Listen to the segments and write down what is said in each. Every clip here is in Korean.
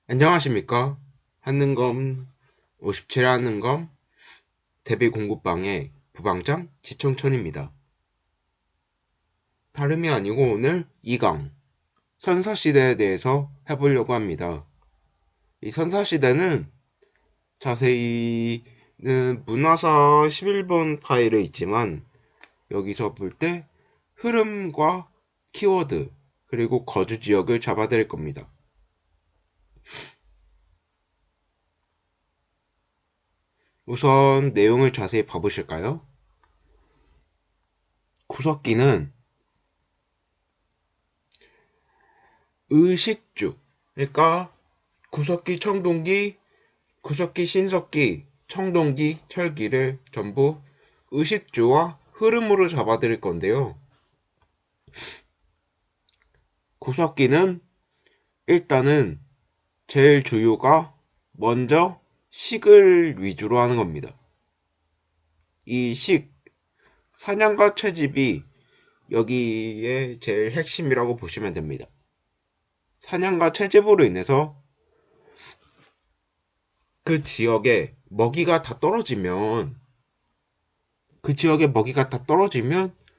안녕하십니까? 한능검 57 한능검 대비공부방의 부방장 지청천입니다. 다름이 아니고 오늘 2강 선사시대에 대해서 해보려고 합니다. 이 선사시대는 자세히는 문화사 11번 파일에 있지만 여기서 볼 때 흐름과 키워드 그리고 거주 지역을 잡아드릴 겁니다. 우선 내용을 자세히 봐보실까요? 구석기는 의식주, 그러니까 구석기, 청동기, 구석기, 신석기, 청동기, 철기를 전부 의식주와 흐름으로 잡아드릴 건데요. 구석기는 일단은 제일 주요가 먼저 식을 위주로 하는 겁니다. 이 식, 사냥과 채집이 여기에 제일 핵심이라고 보시면 됩니다. 사냥과 채집으로 인해서 그 지역에 먹이가 다 떨어지면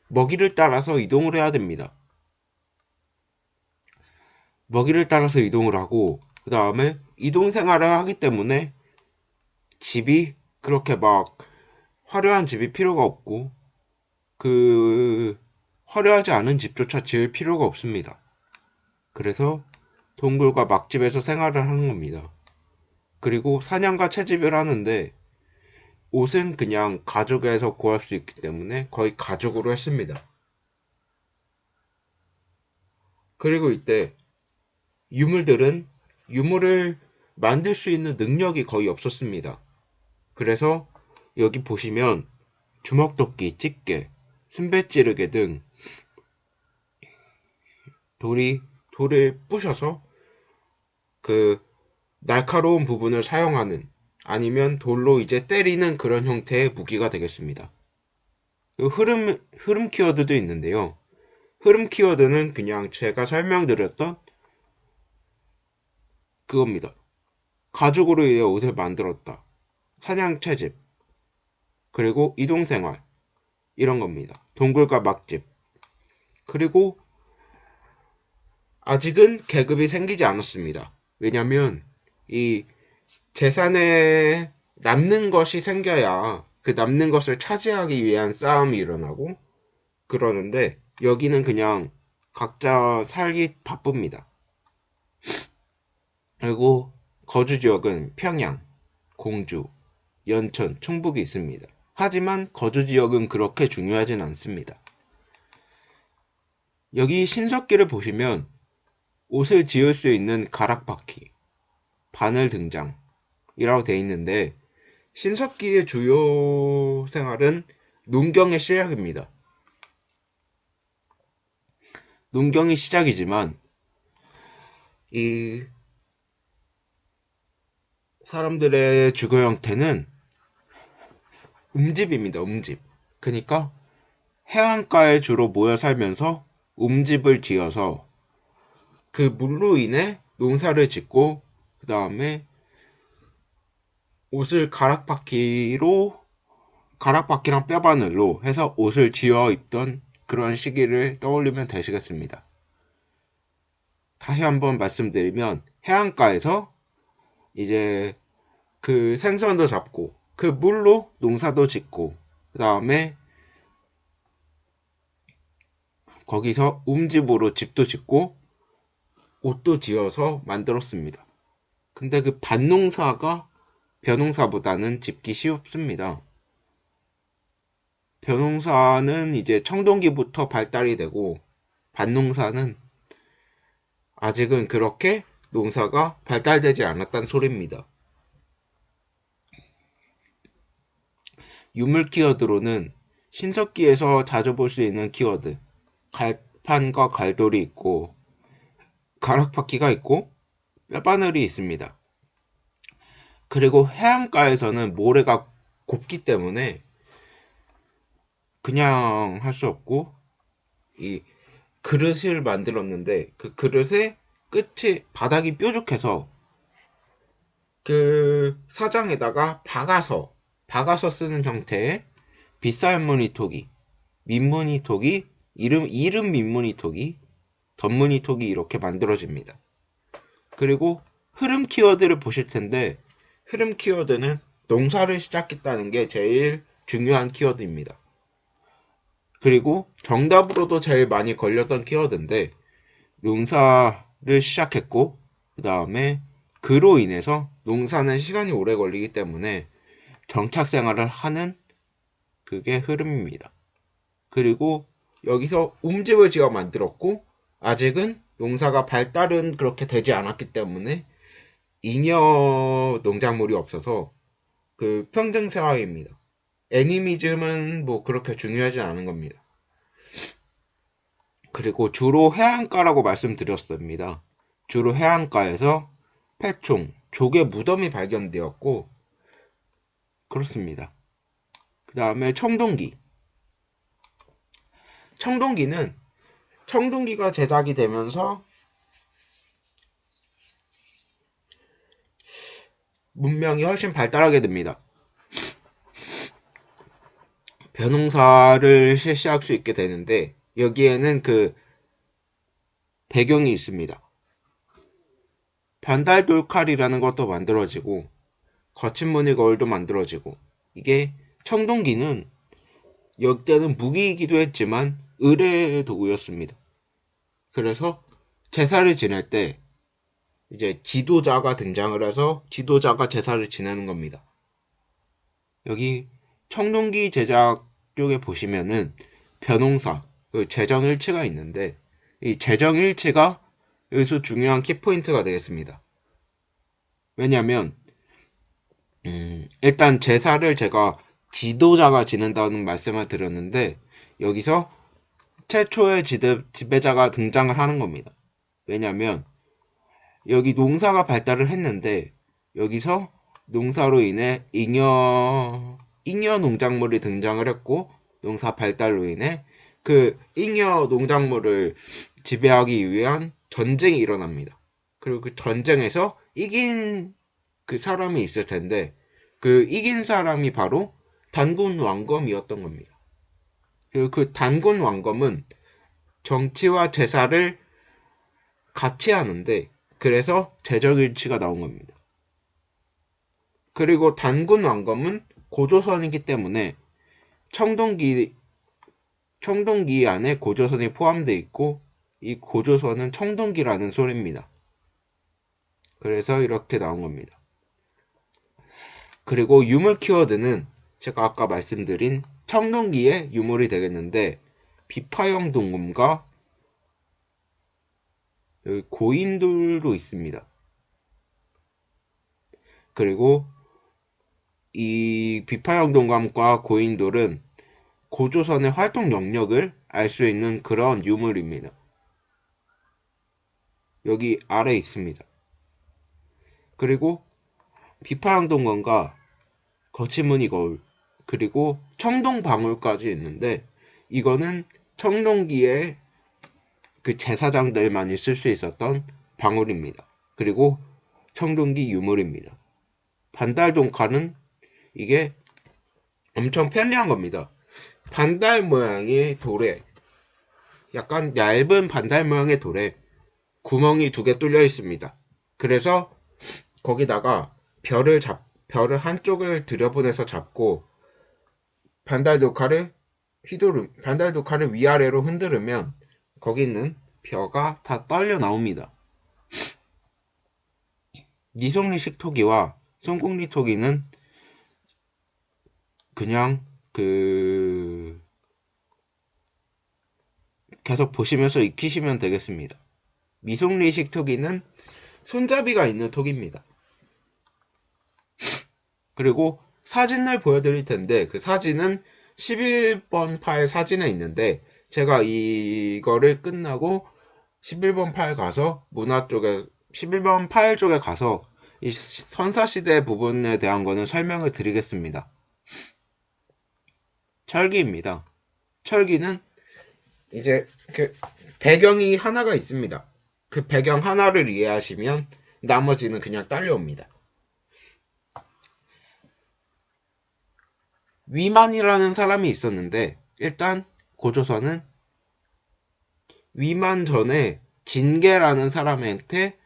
먹이를 따라서 이동을 해야 됩니다. 먹이를 따라서 이동을 하고 그 다음에 이동 생활을 하기 때문에 집이 그렇게 막 화려한 집이 필요가 없고 그 화려하지 않은 집조차 지을 필요가 없습니다. 그래서 동굴과 막집에서 생활을 하는 겁니다. 그리고 사냥과 채집을 하는데 옷은 그냥 가죽에서 구할 수 있기 때문에 거의 가죽으로 했습니다. 그리고 이때 유물들은 유물을 만들 수 있는 능력이 거의 없었습니다. 그래서 여기 보시면 주먹도끼, 집게, 순배 찌르개 등 돌을 부셔서 그 날카로운 부분을 사용하는 아니면 돌로 이제 때리는 그런 형태의 무기가 되겠습니다. 흐름 키워드도 있는데요. 흐름 키워드는 그냥 제가 설명드렸던 그겁니다. 가죽으로 인해 옷을 만들었다. 사냥 채집, 그리고 이동생활, 이런 겁니다. 동굴과 막집. 그리고 아직은 계급이 생기지 않았습니다. 왜냐면 이 재산에 남는 것이 생겨야 그 남는 것을 차지하기 위한 싸움이 일어나고 그러는데 여기는 그냥 각자 살기 바쁩니다. 그리고 거주 지역은 평양, 공주, 연천, 충북이 있습니다. 하지만 거주 지역은 그렇게 중요하진 않습니다. 여기 신석기를 보시면 옷을 지을 수 있는 가락바퀴, 바늘 등장이라고 되어 있는데 신석기의 주요 생활은 농경의 시작입니다. 농경이 시작이지만 이 사람들의 주거 형태는 음집입니다. 음집. 그러니까 해안가에 주로 모여 살면서 음집을 지어서 그 물로 인해 농사를 짓고 그 다음에 옷을 가락바퀴랑 뼈바늘로 해서 옷을 지어 입던 그런 시기를 떠올리면 되시겠습니다. 다시 한번 말씀드리면 해안가에서 이제 그 생선도 잡고 그 물로 농사도 짓고 그 다음에 거기서 움집으로 집도 짓고 옷도 지어서 만들었습니다. 근데 그 밭농사가 벼농사보다는 짓기 쉽습니다. 벼농사는 이제 청동기부터 발달이 되고 밭농사는 아직은 그렇게 농사가 발달되지 않았단 소리입니다. 유물 키워드로는 신석기에서 자주 볼 수 있는 키워드 갈판과 갈돌이 있고 가락바퀴가 있고 뼈바늘이 있습니다. 그리고 해안가에서는 모래가 곱기 때문에 그냥 할 수 없고 이 그릇을 만들었는데 그 그릇의 끝이 바닥이 뾰족해서 그 사장에다가 박아서 쓰는 형태의 빗살무늬 토기, 민무늬 토기, 이름 민무늬 토기, 덧무늬 토기 이렇게 만들어집니다. 그리고 흐름 키워드를 보실 텐데 흐름 키워드는 농사를 시작했다는 게 제일 중요한 키워드입니다. 그리고 정답으로도 제일 많이 걸렸던 키워드인데 농사를 시작했고 그 다음에 그로 인해서 농사는 시간이 오래 걸리기 때문에 정착 생활을 하는 그게 흐름입니다. 그리고 여기서 움집을 지어 만들었고 아직은 농사가 발달은 그렇게 되지 않았기 때문에 잉여 농작물이 없어서 그 평등 생활입니다. 애니미즘은 뭐 그렇게 중요하지 않은 겁니다. 그리고 주로 해안가라고 말씀드렸습니다. 주로 해안가에서 폐총, 조개 무덤이 발견되었고 그렇습니다. 그 다음에 청동기. 청동기가 제작이 되면서 문명이 훨씬 발달하게 됩니다. 벼농사를 실시할 수 있게 되는데 여기에는 그 배경이 있습니다. 반달돌칼이라는 것도 만들어지고 거친 무늬 거울도 만들어지고 이게 청동기는 역대는 무기이기도 했지만 의뢰의 도구였습니다. 그래서 제사를 지낼 때 이제 지도자가 등장을 해서 지도자가 제사를 지내는 겁니다. 여기 청동기 제작 쪽에 보시면은 벼농사, 그 재정일치가 있는데 이 재정일치가 여기서 중요한 키포인트가 되겠습니다. 왜냐면 일단 제사를 제가 지도자가 지낸다는 말씀을 드렸는데 여기서 최초의 지배자가 등장을 하는 겁니다. 왜냐면 여기 농사가 발달을 했는데 여기서 농사로 인해 잉여 농작물이 등장을 했고 농사 발달로 인해 그 잉여 농작물을 지배하기 위한 전쟁이 일어납니다. 그리고 그 전쟁에서 이긴 그 사람이 있을 텐데 그 이긴 사람이 바로 단군 왕검이었던 겁니다. 그 단군 왕검은 정치와 제사를 같이 하는데 그래서 재정일치가 나온 겁니다. 그리고 단군 왕검은 고조선이기 때문에 청동기 안에 고조선이 포함되어 있고 이 고조선은 청동기라는 소리입니다. 그래서 이렇게 나온 겁니다. 그리고 유물 키워드는 제가 아까 말씀드린 청동기의 유물이 되겠는데 비파형 동검과 여기 고인돌도 있습니다. 그리고 이 비파형 동검과 고인돌은 고조선의 활동 영역을 알 수 있는 그런 유물입니다. 여기 아래에 있습니다. 그리고 비파형 동검과 거치무늬 거울 그리고 청동방울까지 있는데 이거는 청동기의 그 제사장들만이 쓸 수 있었던 방울입니다. 그리고 청동기 유물입니다. 반달동칼은 이게 엄청 편리한 겁니다. 반달 모양의 돌에 약간 얇은 반달 모양의 돌에 구멍이 2개 뚫려 있습니다. 그래서 거기다가 별을 한쪽을 들여보내서 잡고 반달 독칼을 위아래로 흔들으면 거기 있는 벼가 다 떨려 나옵니다. 니송리식 토기와 송곡리 토기는 그냥 계속 보시면서 익히시면 되겠습니다. 미송리식 토기는 손잡이가 있는 토기입니다. 그리고 사진을 보여드릴 텐데 그 사진은 11번 파일 사진에 있는데 제가 이거를 끝나고 11번 파일 가서 11번 파일 쪽에 가서 이 선사시대 부분에 대한 거는 설명을 드리겠습니다. 철기입니다. 철기는 이제 그 배경이 하나가 있습니다. 그 배경 하나를 이해하시면 나머지는 그냥 딸려옵니다. 위만이라는 사람이 있었는데 일단 고조선은 위만 전에 진계라는 사람한테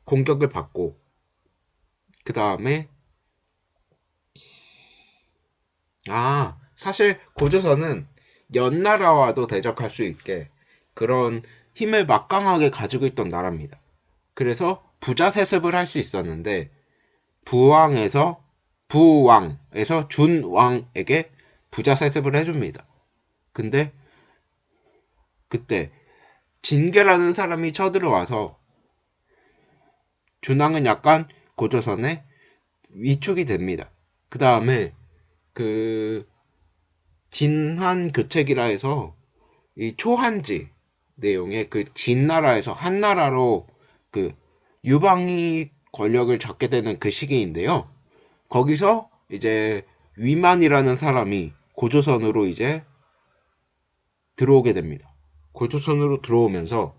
공격을 받고 그 다음에 사실 고조선은 연나라와도 대적할 수 있게 그런 힘을 막강하게 가지고 있던 나라입니다. 그래서 부자 세습을 할 수 있었는데 부왕에서 준왕에게 부자 세습을 해줍니다. 근데 그때 진계라는 사람이 쳐들어와서 준왕은 약간 고조선에 위축이 됩니다. 그 다음에 그 진한 교책이라 해서 이 초한지 내용의 그 진나라에서 한나라로 그 유방이 권력을 잡게 되는 그 시기인데요. 거기서 이제 위만이라는 사람이 고조선으로 이제 들어오게 됩니다. 고조선으로 들어오면서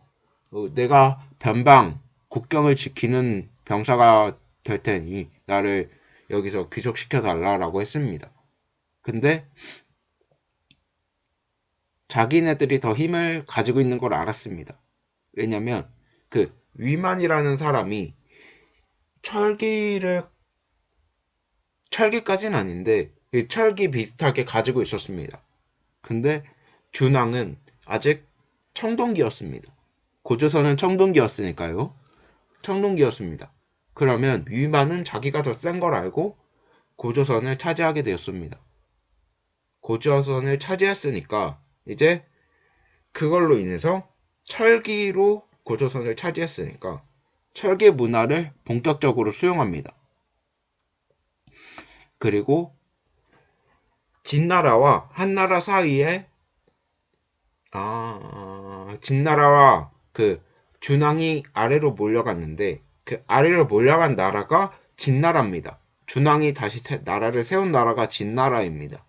내가 변방 국경을 지키는 병사가 될 테니 나를 여기서 귀속시켜 달라라고 했습니다. 근데 자기네들이 더 힘을 가지고 있는 걸 알았습니다. 왜냐면 그 위만이라는 사람이 철기까지는 아닌데 철기 비슷하게 가지고 있었습니다. 근데 준왕은 아직 청동기였습니다. 고조선은 청동기였으니까요. 청동기였습니다. 그러면 위만은 자기가 더 센 걸 알고 고조선을 차지하게 되었습니다. 고조선을 차지했으니까 이제 그걸로 인해서 철기로 고조선을 차지했으니까 철기 문화를 본격적으로 수용합니다. 그리고 진나라와 한나라 사이에 진나라와 그 준왕이 아래로 몰려갔는데 그 아래로 몰려간 나라가 진나라입니다. 준왕이 다시 나라를 세운 나라가 진나라입니다.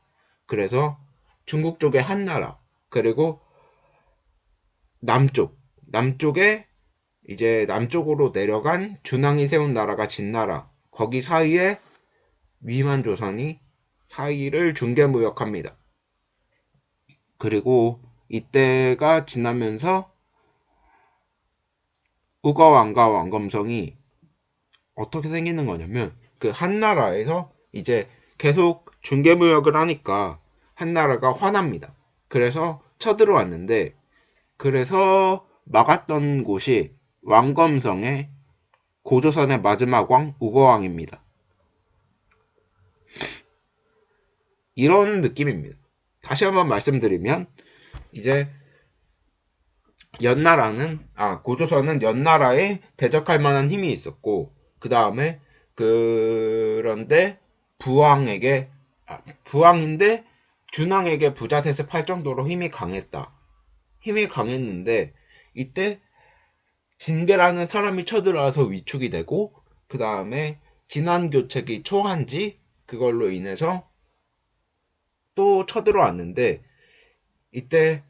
그래서 중국 쪽에 한나라 그리고 남쪽에 이제 남쪽으로 내려간 준왕이 세운 나라가 진나라 거기 사이에 위만조선이 사이를 중개무역합니다. 그리고 이때가 지나면서 우거왕과 왕검성이 어떻게 생기는 거냐면 그 한나라에서 이제 계속 중개무역을 하니까 한나라가 화납니다. 그래서 쳐들어왔는데 그래서 막았던 곳이 왕검성의 고조선의 마지막 왕 우거왕입니다. 이런 느낌입니다. 다시 한번 말씀드리면 이제 고조선은 연나라에 대적할 만한 힘이 있었고 그 다음에 그런데 부왕인데 준왕에게 부자세습할 정도로 힘이 강했는데 이때 진계라는 사람이 쳐들어와서 위축이 되고 그 다음에 진안교책이 초한지 그걸로 인해서 또 쳐들어왔는데 이때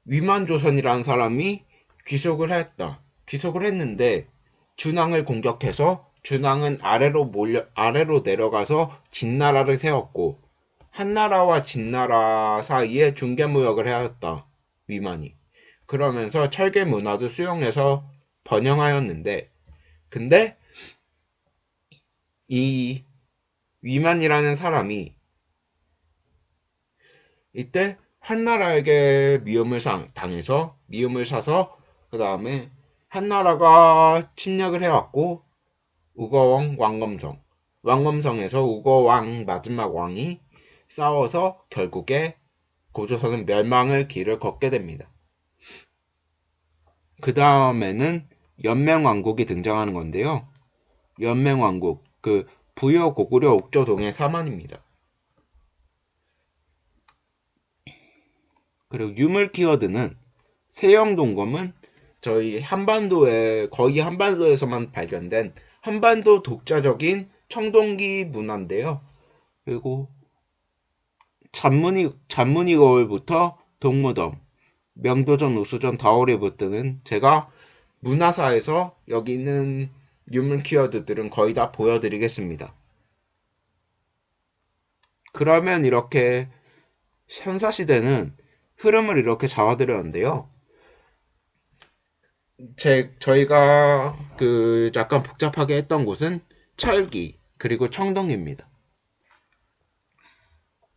위만조선이라는 사람이 귀속을 했는데 준왕을 공격해서 준왕은 아래로 내려가서 진나라를 세웠고 한나라와 진나라 사이에 중개무역을 해왔다. 위만이. 그러면서 철계 문화도 수용해서 번영하였는데 근데 이 위만이라는 사람이 이때 한나라에게 당해서 미움을 사서 그 다음에 한나라가 침략을 해왔고 우거왕 왕검성에서 우거왕 마지막 왕이 싸워서 결국에 고조선은 멸망의 길을 걷게 됩니다. 그 다음에는 연맹왕국이 등장하는 건데요. 연맹왕국 그 부여 고구려 옥조동의 사만입니다. 그리고 유물 키워드는 세영동검은 저희 거의 한반도에서만 발견된 한반도 독자적인 청동기 문화인데요. 그리고 잔무늬 거울부터 동무덤, 명도전, 우수전, 다오리부 등은 제가 문화사에서 여기 있는 유물 키워드들은 거의 다 보여드리겠습니다. 그러면 이렇게 선사시대는 흐름을 이렇게 잡아드렸는데요. 저희가 그 약간 복잡하게 했던 곳은 철기, 그리고 청동기입니다.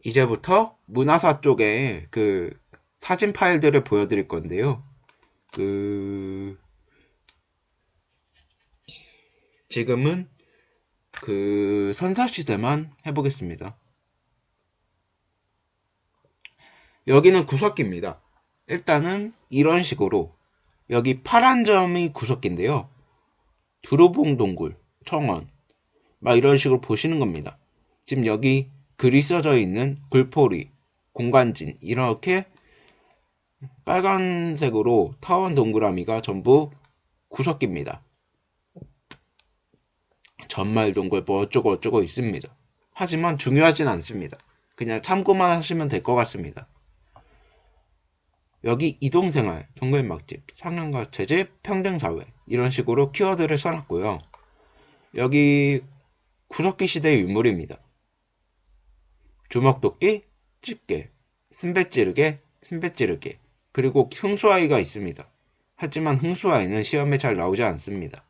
이제부터 문화사 쪽에 그 사진 파일들을 보여드릴 건데요. 그 지금은 그 선사시대만 해보겠습니다. 여기는 구석기입니다. 일단은 이런 식으로 여기 파란 점이 구석기인데요. 두루봉 동굴, 청원 막 이런 식으로 보시는 겁니다. 지금 여기 글이 써져 있는 굴포리, 공간진 이렇게 빨간색으로 타원 동그라미가 전부 구석기입니다. 전말동굴 뭐 어쩌고 어쩌고 있습니다. 하지만 중요하진 않습니다. 그냥 참고만 하시면 될 것 같습니다. 여기 이동생활, 동물막집, 상향과 채집, 평등사회 이런 식으로 키워드를 써놨고요. 여기 구석기 시대의 유물입니다. 주먹도끼, 집게, 순배찌르개, 순배찌르개 그리고 흥수아이가 있습니다. 하지만 흥수아이는 시험에 잘 나오지 않습니다.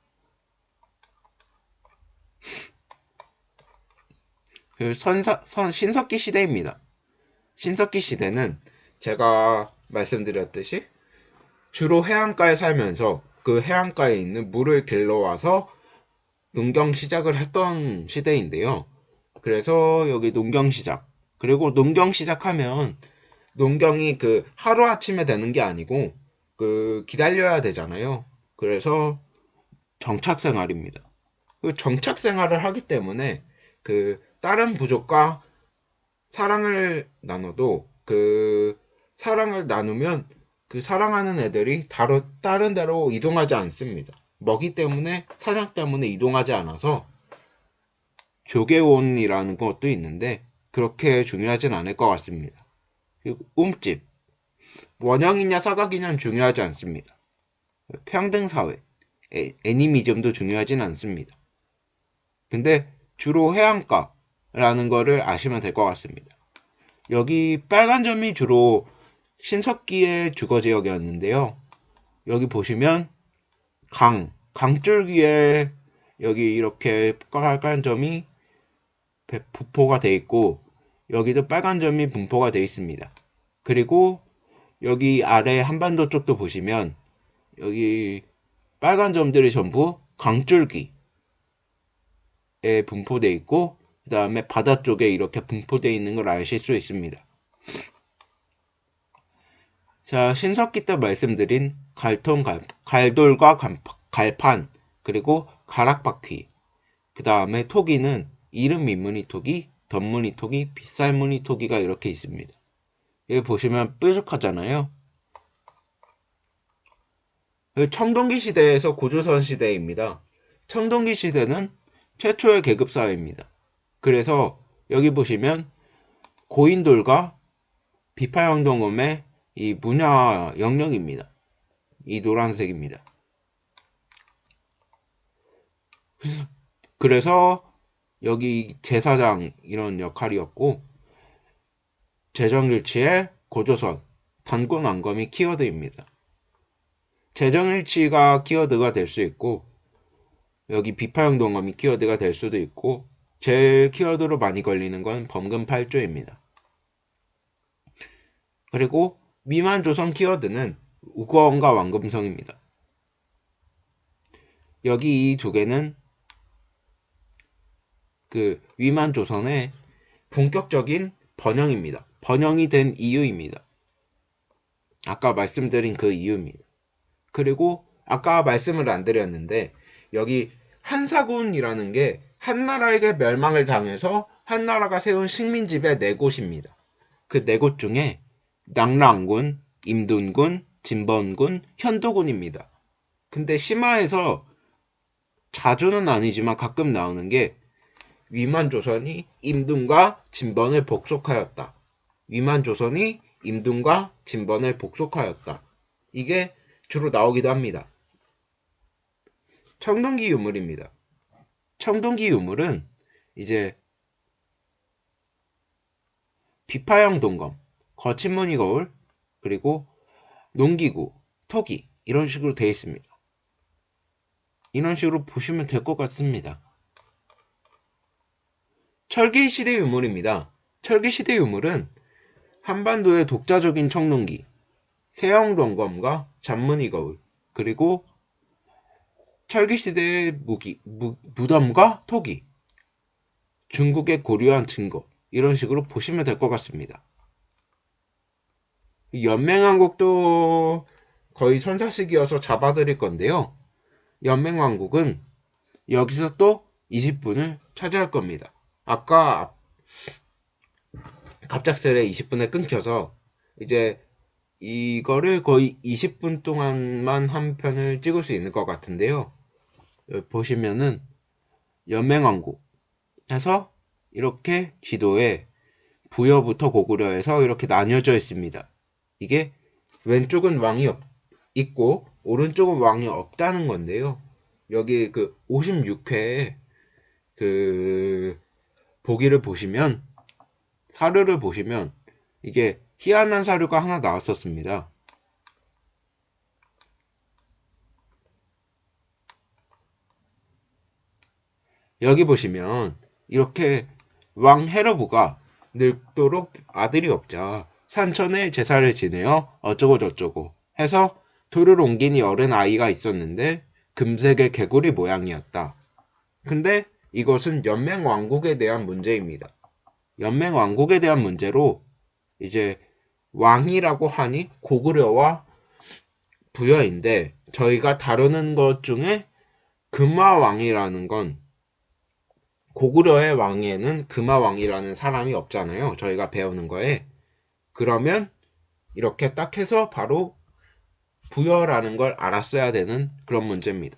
신석기 시대입니다. 신석기 시대는 제가 말씀드렸듯이 주로 해안가에 살면서 그 해안가에 있는 물을 길러와서 농경 시작을 했던 시대인데요. 그래서 여기 농경 시작. 그리고 농경 시작하면 농경이 그 하루아침에 되는 게 아니고 그 기다려야 되잖아요. 그래서 정착 생활입니다. 그 정착 생활을 하기 때문에 그 다른 부족과 사랑을 나눠도 그 사랑을 나누면 그 사랑하는 애들이 다른 데로 이동하지 않습니다. 먹이 때문에 사냥 때문에 이동하지 않아서 조개원이라는 것도 있는데 그렇게 중요하진 않을 것 같습니다. 그리고 움집 원형이냐 사각이냐는 중요하지 않습니다. 평등사회 애니미즘도 중요하진 않습니다. 근데 주로 해안가라는 거를 아시면 될 것 같습니다. 여기 빨간 점이 주로 신석기의 주거지역이었는데요. 여기 보시면 강줄기에 여기 이렇게 빨간 점이 부포가 되어 있고 여기도 빨간 점이 분포가 되어 있습니다. 그리고 여기 아래 한반도 쪽도 보시면 여기 빨간 점들이 전부 강줄기에 분포되어 있고 그 다음에 바다 쪽에 이렇게 분포되어 있는 걸 아실 수 있습니다. 자, 신석기 때 말씀드린 갈돌과 갈판, 그리고 가락바퀴, 그 다음에 토기는 이름 민무늬 토기, 덧무늬 토기, 빗살무늬 토기가 이렇게 있습니다. 여기 보시면 뾰족하잖아요. 청동기 시대에서 고조선 시대입니다. 청동기 시대는 최초의 계급사회입니다. 그래서 여기 보시면 고인돌과 비파형동음의 이 문화 영역입니다. 이 노란색입니다. 그래서 여기 제사장 이런 역할이었고 재정일치의 고조선, 단군왕검이 키워드입니다. 재정일치가 키워드가 될 수 있고 여기 비파형동검이 키워드가 될 수도 있고 제일 키워드로 많이 걸리는 건 범금팔조입니다. 그리고 미만조선 키워드는 우거원과 왕금성입니다. 여기 이 두 개는 그 위만조선의 본격적인 번영입니다. 번영이 된 이유입니다. 아까 말씀드린 그 이유입니다. 그리고 아까 말씀을 안 드렸는데 여기 한사군이라는 게 한나라에게 멸망을 당해서 한나라가 세운 식민지배 4곳입니다. 그 4곳 중에 낙랑군, 임둔군, 진번군, 현도군입니다. 근데 심화에서 자주는 아니지만 가끔 나오는 게 위만조선이 임둔과 진번을 복속하였다. 위만조선이 임둔과 진번을 복속하였다. 이게 주로 나오기도 합니다. 청동기 유물입니다. 청동기 유물은 이제 비파형 동검, 거친 무늬 거울, 그리고 농기구, 토기 이런 식으로 되어 있습니다. 이런 식으로 보시면 될 것 같습니다. 철기 시대 유물입니다. 철기 시대 유물은 한반도의 독자적인 청동기, 세형 동검과 잔무늬 거울, 그리고 철기 시대의 무덤과 토기, 중국의 고려한 증거 이런 식으로 보시면 될 것 같습니다. 연맹왕국도 거의 선사시기여서 잡아드릴 건데요. 연맹왕국은 여기서 또 20분을 차지할 겁니다. 아까 갑작스레 20분에 끊겨서 이제 이거를 거의 20분 동안만 한 편을 찍을 수 있는 것 같은데요. 여기 보시면은 연맹왕국 해서 이렇게 지도에 부여부터 고구려에서 이렇게 나뉘어져 있습니다. 이게 왼쪽은 왕이 있고 오른쪽은 왕이 없다는 건데요. 여기 그 56회에 그 보기를 보시면 사료를 보시면 이게 희한한 사료가 하나 나왔었습니다. 여기 보시면 이렇게 왕 헤르부가 늙도록 아들이 없자 산천에 제사를 지내어 어쩌고 저쩌고 해서 돌을 옮기니 어른 아이가 있었는데 금색의 개구리 모양이었다. 근데 이것은 연맹왕국에 대한 문제입니다. 연맹왕국에 대한 문제로 이제 왕이라고 하니 고구려와 부여인데 저희가 다루는 것 중에 금화왕이라는 건 고구려의 왕에는 금화왕이라는 사람이 없잖아요. 저희가 배우는 거에. 그러면 이렇게 딱 해서 바로 부여라는 걸 알았어야 되는 그런 문제입니다.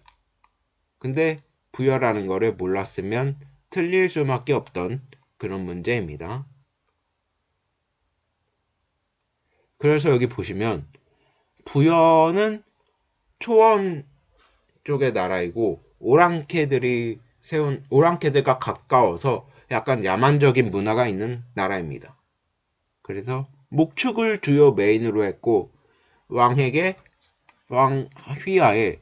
근데 부여라는 거를 몰랐으면 틀릴 수밖에 없던 그런 문제입니다. 그래서 여기 보시면 부여는 초원 쪽의 나라이고 오랑캐들과 가까워서 약간 야만적인 문화가 있는 나라입니다. 그래서 목축을 주요 메인으로 했고 왕 휘하에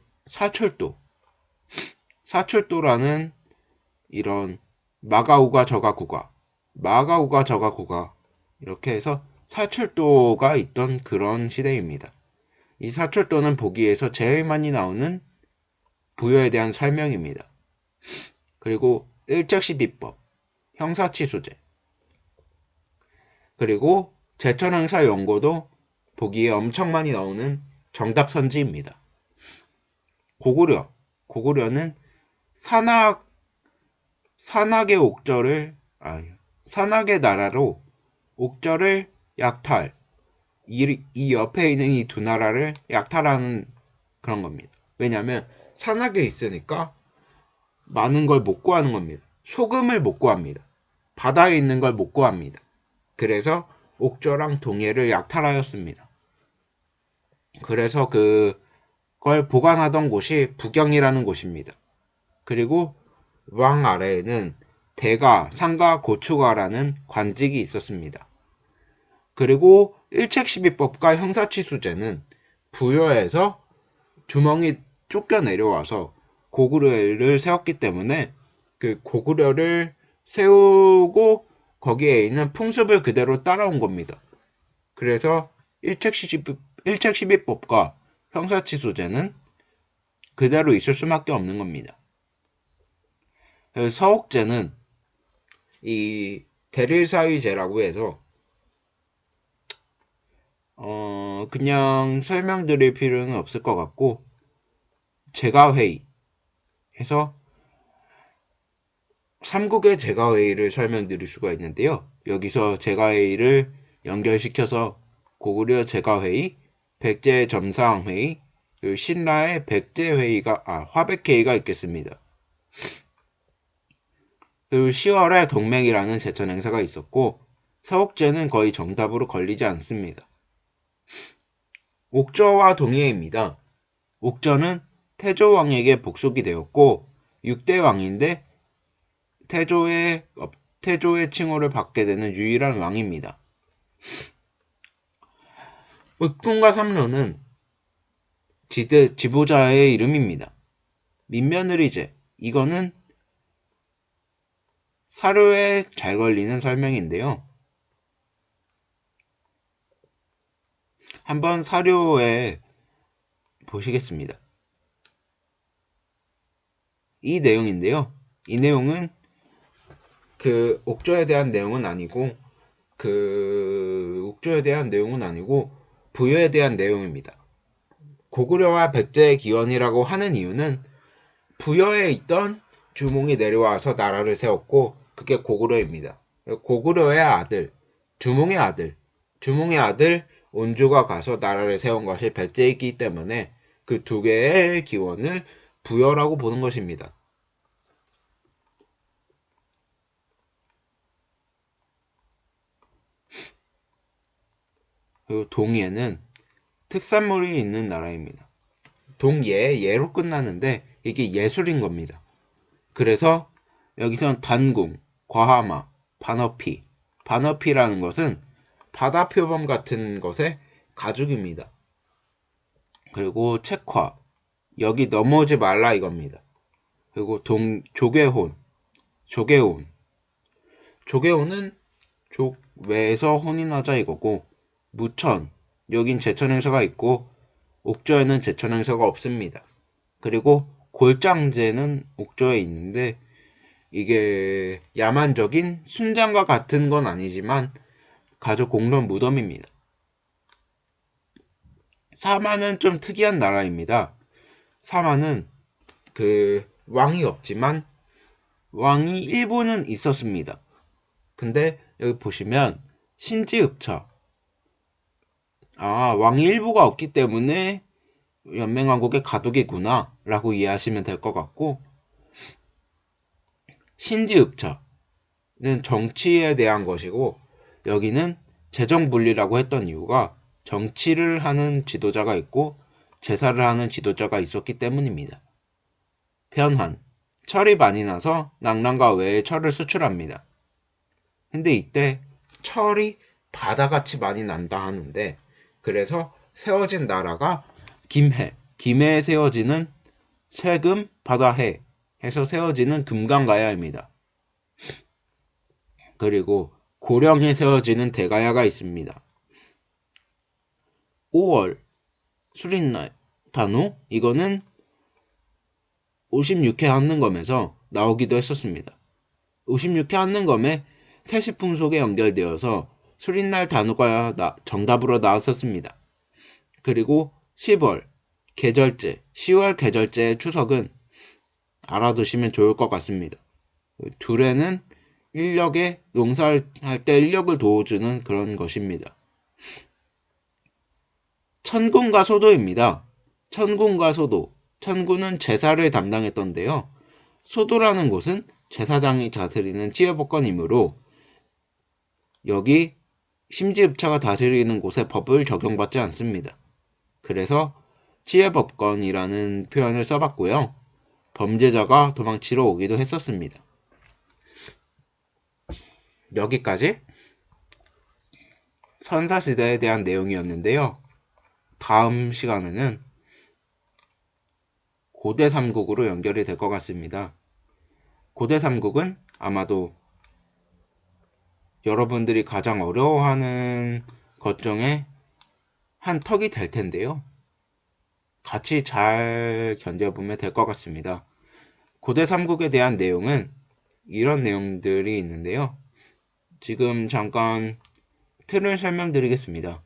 사출도라는 이런 마가우가 저가구가 이렇게 해서 사출도가 있던 그런 시대입니다. 이 사출도는 보기에서 제일 많이 나오는 부여에 대한 설명입니다. 그리고 일책시비법, 형사치수제, 그리고 제천행사 연고도 보기에 엄청 많이 나오는 정답선지입니다. 고구려는 산악의 나라로 옥저를 약탈, 이 옆에 있는 이 두 나라를 약탈하는 그런 겁니다. 왜냐하면 산악에 있으니까 많은 걸 못 구하는 겁니다. 소금을 못 구합니다. 바다에 있는 걸 못 구합니다. 그래서 옥저랑 동해를 약탈하였습니다. 그래서 그걸 보관하던 곳이 부경이라는 곳입니다. 그리고 왕 아래에는 대가, 상가, 고추가라는 관직이 있었습니다. 그리고 일책시비법과 형사치수제는 부여에서 주멍이 쫓겨 내려와서 고구려를 세웠기 때문에 그 고구려를 세우고 거기에 있는 풍습을 그대로 따라온 겁니다. 그래서 일책시비법과 형사치수제는 그대로 있을 수밖에 없는 겁니다. 서옥제는 이 대릴사위제라고 해서 그냥 설명드릴 필요는 없을 것 같고 제가회의 해서 삼국의 제가회의를 설명드릴 수가 있는데요. 여기서 제가회의를 연결시켜서 고구려 제가회의, 백제 점상회의, 그리고 신라의 화백회의가 있겠습니다. 그리고 10월에 동맹이라는 제천 행사가 있었고 서옥제는 거의 정답으로 걸리지 않습니다. 옥저와 동해입니다. 옥저는 태조왕에게 복속이 되었고 6대 왕인데 태조의 칭호를 받게 되는 유일한 왕입니다. 읍군과 삼로는 지도자의 이름입니다. 민며느리제, 이거는 사료에 잘 걸리는 설명인데요. 한번 사료에 보시겠습니다. 이 내용인데요. 이 내용은 그 옥조에 대한 내용은 아니고 부여에 대한 내용입니다. 고구려와 백제의 기원이라고 하는 이유는 부여에 있던 주몽이 내려와서 나라를 세웠고 그게 고구려입니다. 고구려의 아들, 주몽의 아들 온주가 가서 나라를 세운 것이 백제이기 때문에 그 두 개의 기원을 부여라고 보는 것입니다. 그리고 동예는 특산물이 있는 나라입니다. 예로 끝나는데 이게 예술인 겁니다. 그래서 여기선 단궁, 과하마, 반어피라는 것은 바다 표범 같은 것의 가죽입니다. 그리고 책화, 여기 넘어오지 말라 이겁니다. 그리고 조계혼은 족외에서 혼인하자 이거고, 무천, 여긴 제천행서가 있고 옥조에는 제천행서가 없습니다. 그리고 골장제는 옥조에 있는데 이게 야만적인 순장과 같은 건 아니지만 가족 공론 무덤입니다. 사마는 좀 특이한 나라입니다. 사마는 그 왕이 없지만 왕이 일부는 있었습니다. 근데 여기 보시면 신지읍차, 왕이 일부가 없기 때문에 연맹왕국의 가독이구나 라고 이해하시면 될 것 같고, 신지읍차는 정치에 대한 것이고 여기는 재정분리라고 했던 이유가 정치를 하는 지도자가 있고 제사를 하는 지도자가 있었기 때문입니다. 변한, 철이 많이 나서 낙랑과 외에 철을 수출합니다. 근데 이때 철이 바다같이 많이 난다 하는데, 그래서 세워진 나라가 김해에 세워지는 세금 바다해 해서 세워지는 금강가야입니다. 그리고 고령에 세워지는 대가야가 있습니다. 5월 수린날 단호, 이거는 56회 한능검에서 나오기도 했었습니다. 56회 한능검에 세시풍속에 연결되어서 수린날 단호가 정답으로 나왔었습니다. 그리고 10월 계절제, 10월 계절제의 추석은 알아두시면 좋을 것 같습니다. 둘에는 농사를 할 때 인력을 도와주는 그런 것입니다. 천군과 소도입니다. 천군과 소도. 천군은 제사를 담당했던데요. 소도라는 곳은 제사장이 다스리는 지혜법관이므로 여기 심지읍차가 다스리는 곳의 법을 적용받지 않습니다. 그래서 지혜법관이라는 표현을 써봤고요. 범죄자가 도망치러 오기도 했었습니다. 여기까지 선사시대에 대한 내용이었는데요. 다음 시간에는 고대 삼국으로 연결이 될 것 같습니다. 고대 삼국은 아마도 여러분들이 가장 어려워하는 것 중에 한 턱이 될 텐데요. 같이 잘 견뎌보면 될 것 같습니다. 고대 삼국에 대한 내용은 이런 내용들이 있는데요. 지금 잠깐 틀을 설명드리겠습니다.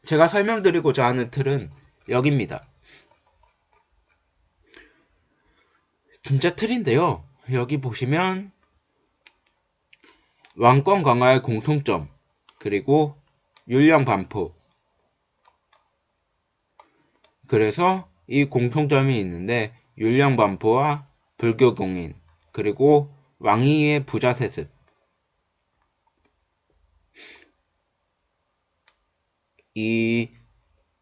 제가 설명드리고자 하는 틀은 여기입니다. 진짜 틀인데요. 여기 보시면 왕권 강화의 공통점, 그리고 율령 반포. 그래서 이 공통점이 있는데 율령 반포와 불교공인, 그리고 왕위의 부자 세습. 이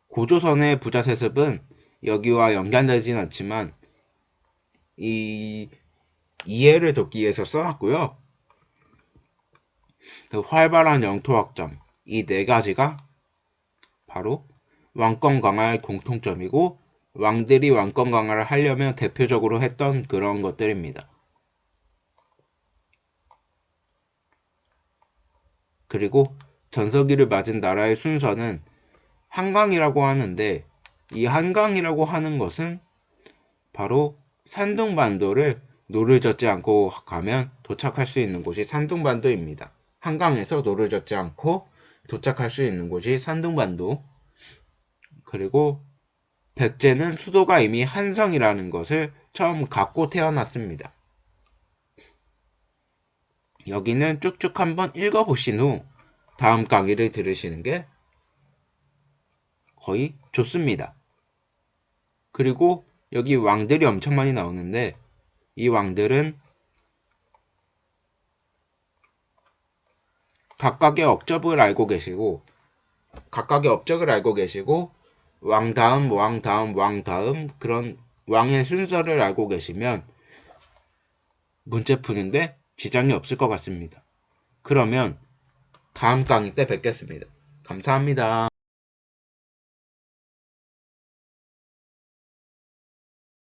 고조선의 부자 세습은 여기와 연관되진 않지만 이 이해를 돕기 위해서 써놨고요. 그 활발한 영토 확장, 이 네 가지가 바로 왕권 강화의 공통점이고 왕들이 왕권 강화를 하려면 대표적으로 했던 그런 것들입니다. 그리고 전성기를 맞은 나라의 순서는 한강이라고 하는데 이 한강이라고 하는 것은 바로 산둥반도를 노를 젓지 않고 가면 도착할 수 있는 곳이 산둥반도입니다. 한강에서 노를 젓지 않고 도착할 수 있는 곳이 산둥반도. 그리고 백제는 수도가 이미 한성이라는 것을 처음 갖고 태어났습니다. 여기는 쭉쭉 한번 읽어보신 후 다음 강의를 들으시는 게 거의 좋습니다. 그리고 여기 왕들이 엄청 많이 나오는데 이 왕들은 각각의 업적을 알고 계시고 왕 다음 왕 다음 왕 다음 그런 왕의 순서를 알고 계시면 문제 푸는데 지장이 없을 것 같습니다. 그러면 다음 강의 때 뵙겠습니다. 감사합니다.